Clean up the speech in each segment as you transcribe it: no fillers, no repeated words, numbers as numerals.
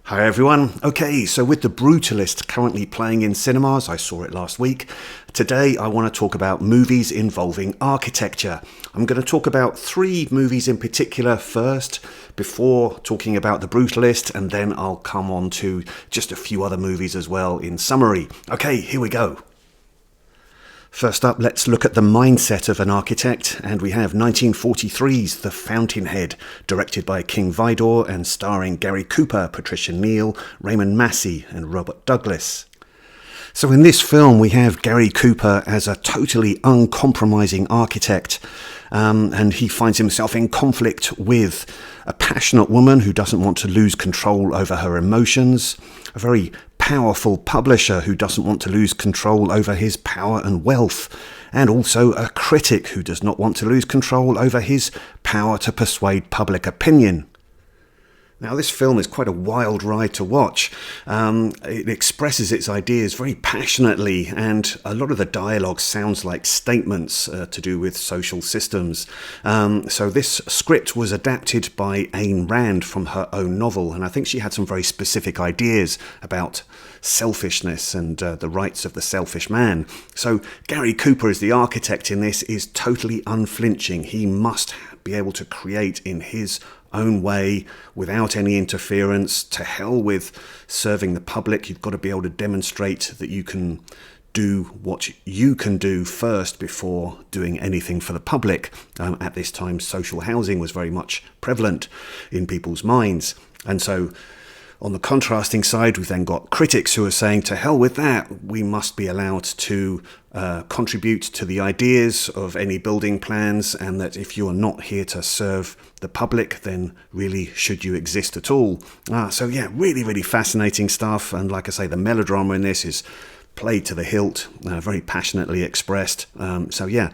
Hi everyone. Okay, so with The Brutalist currently playing in cinemas, I saw it last week. Today I want to talk about movies involving architecture. I'm going to talk about 3 movies in particular first, before talking about The Brutalist, and then I'll come on to just a few other movies as well in summary. Okay, here we go. First up, let's look at the mindset of an architect, and we have 1943's The Fountainhead, directed by King Vidor and starring Gary Cooper, Patricia Neal, Raymond Massey and Robert Douglas. So in this film we have Gary Cooper as a totally uncompromising architect, and he finds himself in conflict with a passionate woman who doesn't want to lose control over her emotions, a very powerful publisher who doesn't want to lose control over his power and wealth, and also a critic who does not want to lose control over his power to persuade public opinion. Now, this film is quite a wild ride to watch. It expresses its ideas very passionately, and a lot of the dialogue sounds like statements to do with social systems. So this script was adapted by Ayn Rand from her own novel, and I think she had some very specific ideas about selfishness and the rights of the selfish man. So Gary Cooper, as the architect in this, is totally unflinching. He must be able to create in his own way without any interference. To hell with serving the public. You've got to be able to demonstrate that you can do what you can do first before doing anything for the public. At this time, social housing was very much prevalent in people's minds, and so on the contrasting side, we've then got critics who are saying, to hell with that, we must be allowed to contribute to the ideas of any building plans, and that if you are not here to serve the public, then really should you exist at all? So yeah, really, really fascinating stuff. And like I say, the melodrama in this is played to the hilt, very passionately expressed. So yeah,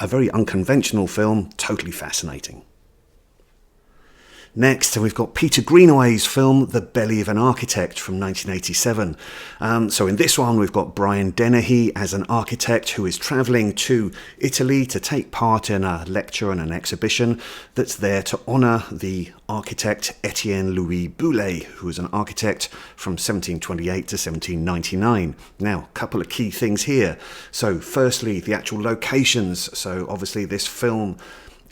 a very unconventional film, totally fascinating. Next, we've got Peter Greenaway's film The Belly of an Architect from 1987. So in this one, we've got Brian Dennehy as an architect who is travelling to Italy to take part in a lecture and an exhibition that's there to honour the architect Etienne-Louis Boulay, who was an architect from 1728 to 1799. Now, a couple of key things here. So firstly, the actual locations. So obviously this film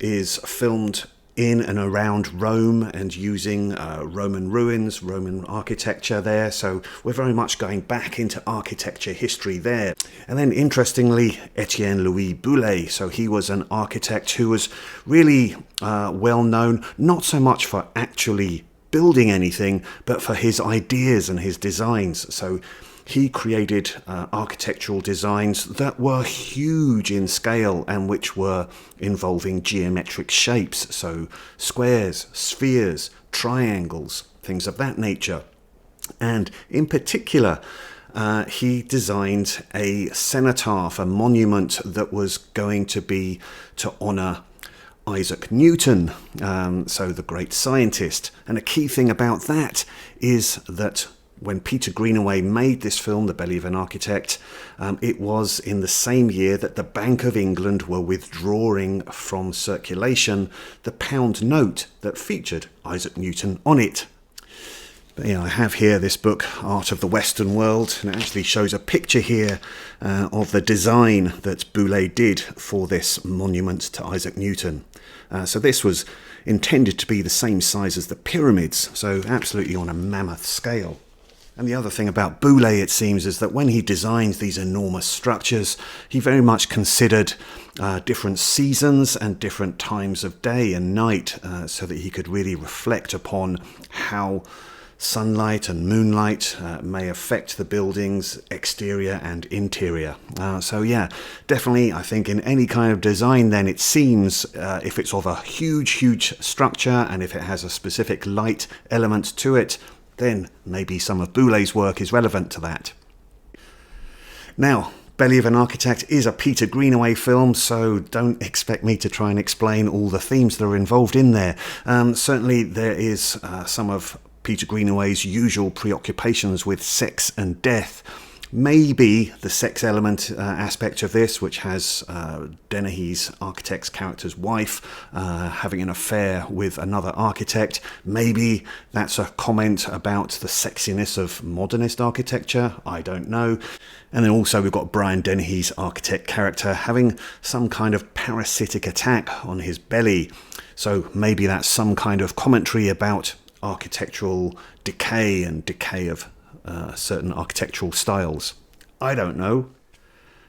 is filmed in and around Rome and using Roman ruins, Roman architecture there. So we're very much going back into architecture history there. And then interestingly, Etienne-Louis Boulay. So he was an architect who was really well known, not so much for actually building anything, but for his ideas and his designs. So he created architectural designs that were huge in scale and which were involving geometric shapes, so squares, spheres, triangles, things of that nature. And in particular, he designed a cenotaph, a monument that was going to be to honour Isaac Newton, so the great scientist. And a key thing about that is that when Peter Greenaway made this film, The Belly of an Architect, it was in the same year that the Bank of England were withdrawing from circulation the pound note that featured Isaac Newton on it. But, I have here this book, Art of the Western World, and it actually shows a picture here of the design that Boulay did for this monument to Isaac Newton. So this was intended to be the same size as the pyramids, so absolutely on a mammoth scale. And the other thing about Boulay, it seems, is that when he designed these enormous structures, he very much considered different seasons and different times of day and night, so that he could really reflect upon how sunlight and moonlight may affect the building's exterior and interior. So yeah, definitely, I think in any kind of design then, it seems, if it's of a huge structure and if it has a specific light element to it, then maybe some of Boulay's work is relevant to that. Now, Belly of an Architect is a Peter Greenaway film, so don't expect me to try and explain all the themes that are involved in there. Certainly there is some of Peter Greenaway's usual preoccupations with sex and death, Maybe the sex element aspect of this, which has Dennehy's architect's character's wife having an affair with another architect, maybe that's a comment about the sexiness of modernist architecture, I don't know. And then also we've got Brian Dennehy's architect character having some kind of parasitic attack on his belly. So maybe that's some kind of commentary about architectural decay and decay of certain architectural styles. I don't know.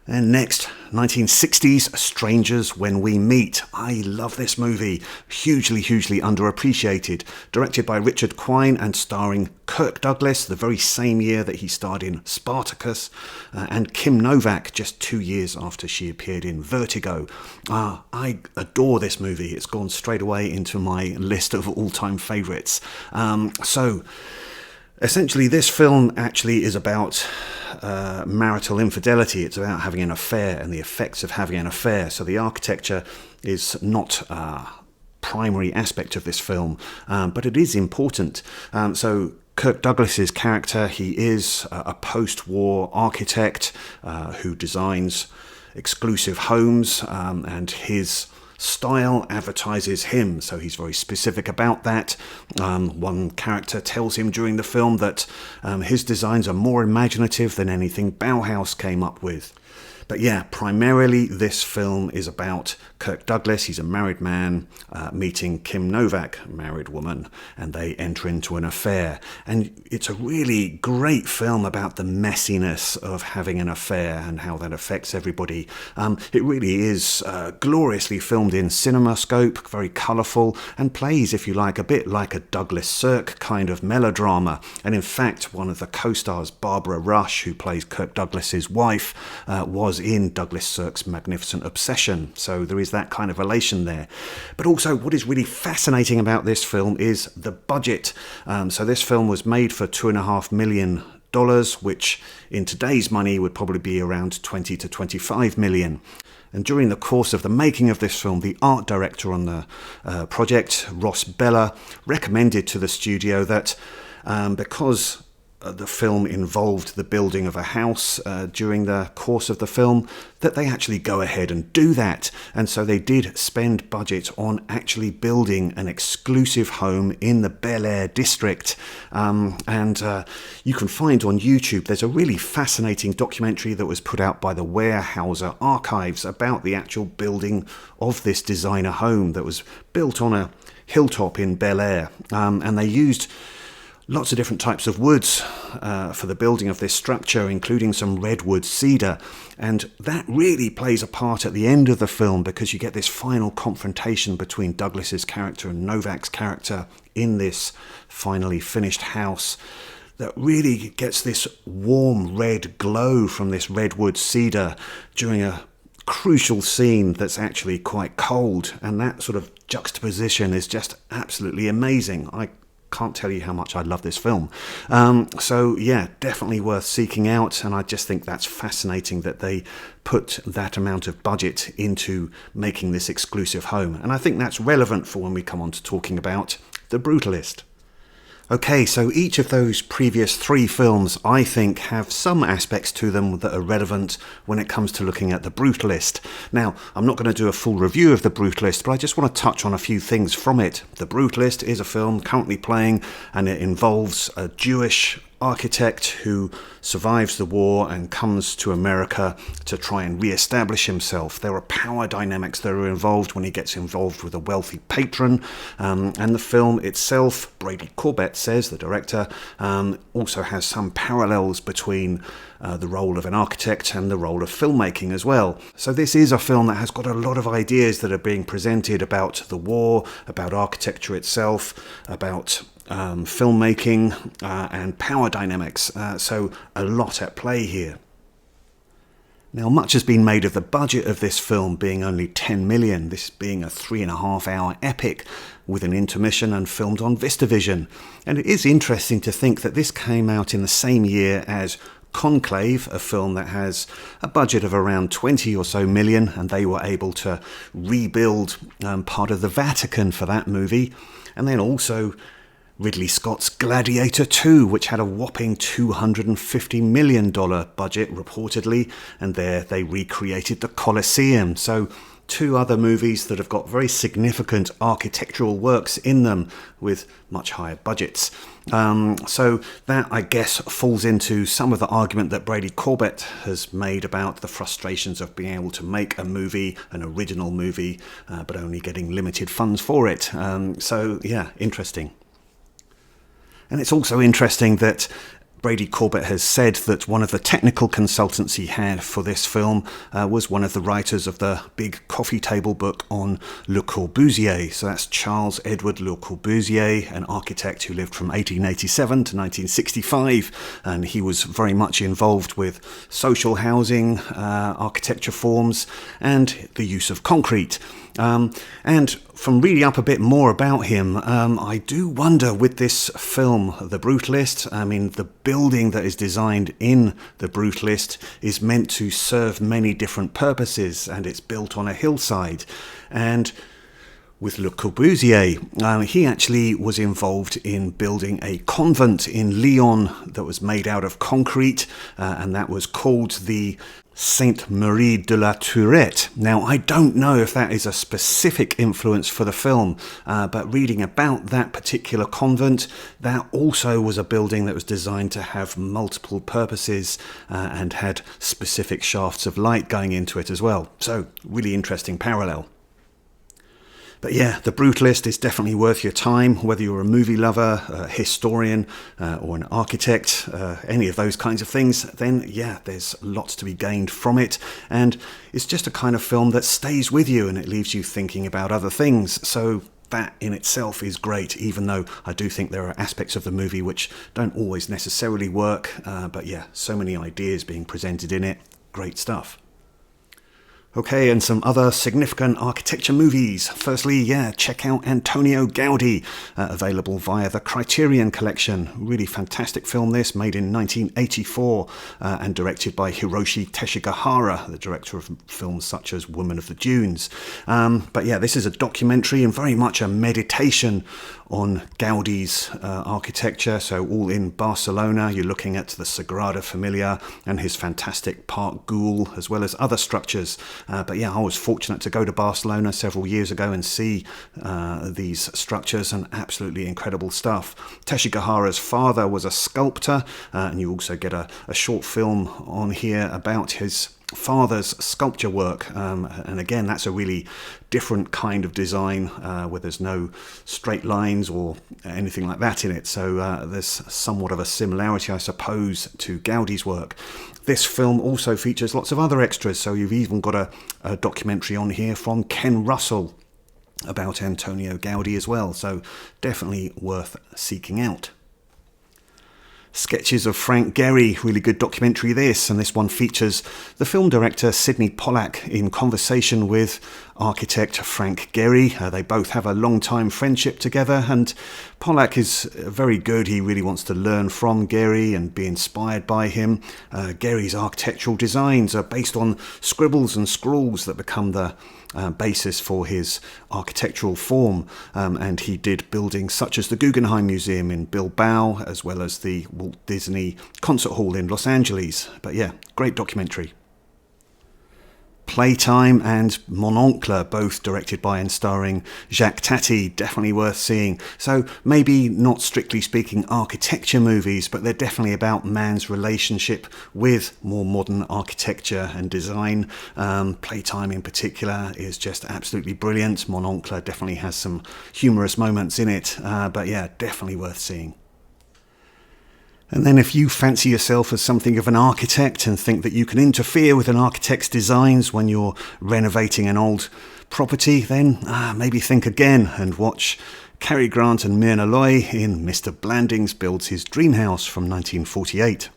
And next, 1960s Strangers When We Meet. I love this movie. Hugely underappreciated. Directed by Richard Quine and starring Kirk Douglas, the very same year that he starred in Spartacus, and Kim Novak just 2 years after she appeared in Vertigo. I adore this movie. It's gone straight away into my list of all-time favourites. Essentially, this film actually is about marital infidelity. It's about having an affair and the effects of having an affair. So the architecture is not a primary aspect of this film, but it is important. So Kirk Douglas's character, he is a post-war architect who designs exclusive homes, and his style advertises him, so he's very specific about that. One character tells him during the film that his designs are more imaginative than anything Bauhaus came up with. But yeah, primarily this film is about Kirk Douglas. He's a married man meeting Kim Novak, a married woman, and they enter into an affair. And it's a really great film about the messiness of having an affair and how that affects everybody. It really is gloriously filmed in CinemaScope, very colourful, and plays, if you like, a bit like a Douglas Sirk kind of melodrama. And in fact, one of the co-stars, Barbara Rush, who plays Kirk Douglas's wife, was in Douglas Sirk's Magnificent Obsession. So there is that kind of relation there. But also what is really fascinating about this film is the budget. So this film was made for $2.5 million, which in today's money would probably be around 20 to 25 million. And during the course of the making of this film, the art director on the project, Ross Bella, recommended to the studio that because the film involved the building of a house during the course of the film, that they actually go ahead and do that. And so they did spend budget on actually building an exclusive home in the Bel Air district. And you can find on YouTube, there's a really fascinating documentary that was put out by the Weyerhaeuser Archives about the actual building of this designer home that was built on a hilltop in Bel Air. And they used lots of different types of woods for the building of this structure, including some redwood cedar. And that really plays a part at the end of the film, because you get this final confrontation between Douglas's character and Novak's character in this finally finished house that really gets this warm red glow from this redwood cedar during a crucial scene that's actually quite cold. And that sort of juxtaposition is just absolutely amazing. I can't tell you how much I love this film. So yeah, definitely worth seeking out, and I just think that's fascinating that they put that amount of budget into making this exclusive home. And I think that's relevant for when we come on to talking about The Brutalist. Okay, so each of those previous three films, I think, have some aspects to them that are relevant when it comes to looking at The Brutalist. Now, I'm not going to do a full review of The Brutalist, but I just want to touch on a few things from it. The Brutalist is a film currently playing, and it involves a Jewish architect who survives the war and comes to America to try and re-establish himself. There are power dynamics that are involved when he gets involved with a wealthy patron, and the film itself, Brady Corbett says, the director, also has some parallels between the role of an architect and the role of filmmaking as well. So this is a film that has got a lot of ideas that are being presented about the war, about architecture itself, about filmmaking and power dynamics, so a lot at play here. Now, much has been made of the budget of this film being only 10 million, this being a 3.5 hour epic with an intermission and filmed on VistaVision. And it is interesting to think that this came out in the same year as Conclave, a film that has a budget of around 20 or so million, and they were able to rebuild part of the Vatican for that movie. And then also Ridley Scott's Gladiator 2, which had a whopping $250 million budget reportedly, and there they recreated the Colosseum. So two other movies that have got very significant architectural works in them with much higher budgets. So that, I guess, falls into some of the argument that Brady Corbett has made about the frustrations of being able to make a movie, an original movie, but only getting limited funds for it. So yeah, interesting. And it's also interesting that Brady Corbett has said that one of the technical consultants he had for this film was one of the writers of the big coffee table book on Le Corbusier. So that's Charles Edward Le Corbusier, an architect who lived from 1887 to 1965. And he was very much involved with social housing, architecture forms, and the use of concrete. And from reading up a bit more about him, I do wonder with this film, The Brutalist, I mean, the building that is designed in The Brutalist is meant to serve many different purposes, and it's built on a hillside. And with Le Corbusier, he actually was involved in building a convent in Lyon that was made out of concrete, and that was called the Sainte Marie de la Tourette. Now, I don't know if that is a specific influence for the film, but reading about that particular convent, that also was a building that was designed to have multiple purposes and had specific shafts of light going into it as well. So, really interesting parallel. But yeah, The Brutalist is definitely worth your time, whether you're a movie lover, a historian, or an architect, any of those kinds of things, then yeah, there's lots to be gained from it. And it's just a kind of film that stays with you and it leaves you thinking about other things. So that in itself is great, even though I do think there are aspects of the movie which don't always necessarily work. But yeah, so many ideas being presented in it. Great stuff. Okay, and some other significant architecture movies. Firstly, yeah, check out Antonio Gaudi, available via the Criterion Collection. Really fantastic film this, made in 1984 and directed by Hiroshi Teshigahara, the director of films such as Woman of the Dunes. But yeah, this is a documentary and very much a meditation on Gaudi's architecture. So all in Barcelona, you're looking at the Sagrada Familia and his fantastic Park Güell, as well as other structures. But yeah, I was fortunate to go to Barcelona several years ago and see these structures, and absolutely incredible stuff. Teshigahara's father was a sculptor, and you also get a short film on here about his father's sculpture work, and again, that's a really different kind of design where there's no straight lines or anything like that in it. So there's somewhat of a similarity, I suppose, to Gaudi's work. This film also features lots of other extras, so you've even got a documentary on here from Ken Russell about Antonio Gaudi as well, so definitely worth seeking out. Sketches of Frank Gehry, really good documentary this, and this one features the film director Sidney Pollack in conversation with architect Frank Gehry. They both have a long-time friendship together, and Pollack is very good. He really wants to learn from Gehry and be inspired by him. Gehry's architectural designs are based on scribbles and scrawls that become the basis for his architectural form, and he did buildings such as the Guggenheim Museum in Bilbao, as well as the Walt Disney Concert Hall in Los Angeles. But yeah, great documentary. Playtime and Mon Oncle, both directed by and starring Jacques Tati, definitely worth seeing. So maybe not strictly speaking architecture movies, but they're definitely about man's relationship with more modern architecture and design. Playtime in particular is just absolutely brilliant. Mon Oncle definitely has some humorous moments in it, but yeah, definitely worth seeing. And then if you fancy yourself as something of an architect and think that you can interfere with an architect's designs when you're renovating an old property, then maybe think again and watch Cary Grant and Myrna Loy in Mr. Blandings Builds His Dream House from 1948.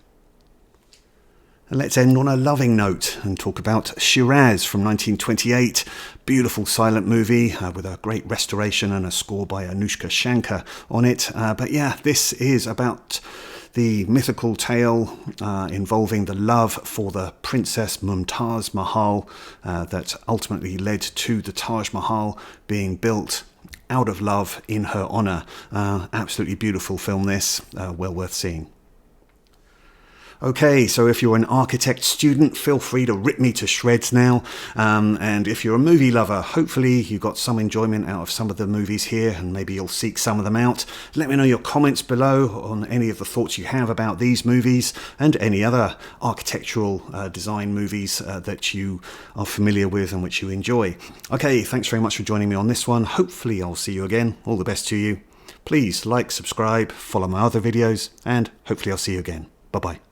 And let's end on a loving note and talk about Shiraz from 1928. Beautiful silent movie with a great restoration and a score by Anushka Shankar on it. But yeah, this is about the mythical tale involving the love for the Princess Mumtaz Mahal that ultimately led to the Taj Mahal being built out of love in her honour. Absolutely beautiful film this, well worth seeing. Okay, so if you're an architect student, feel free to rip me to shreds now. And if you're a movie lover, hopefully you got some enjoyment out of some of the movies here, and maybe you'll seek some of them out. Let me know your comments below on any of the thoughts you have about these movies and any other architectural design movies that you are familiar with and which you enjoy. Okay, thanks very much for joining me on this one. Hopefully I'll see you again. All the best to you. Please like, subscribe, follow my other videos, and hopefully I'll see you again. Bye-bye.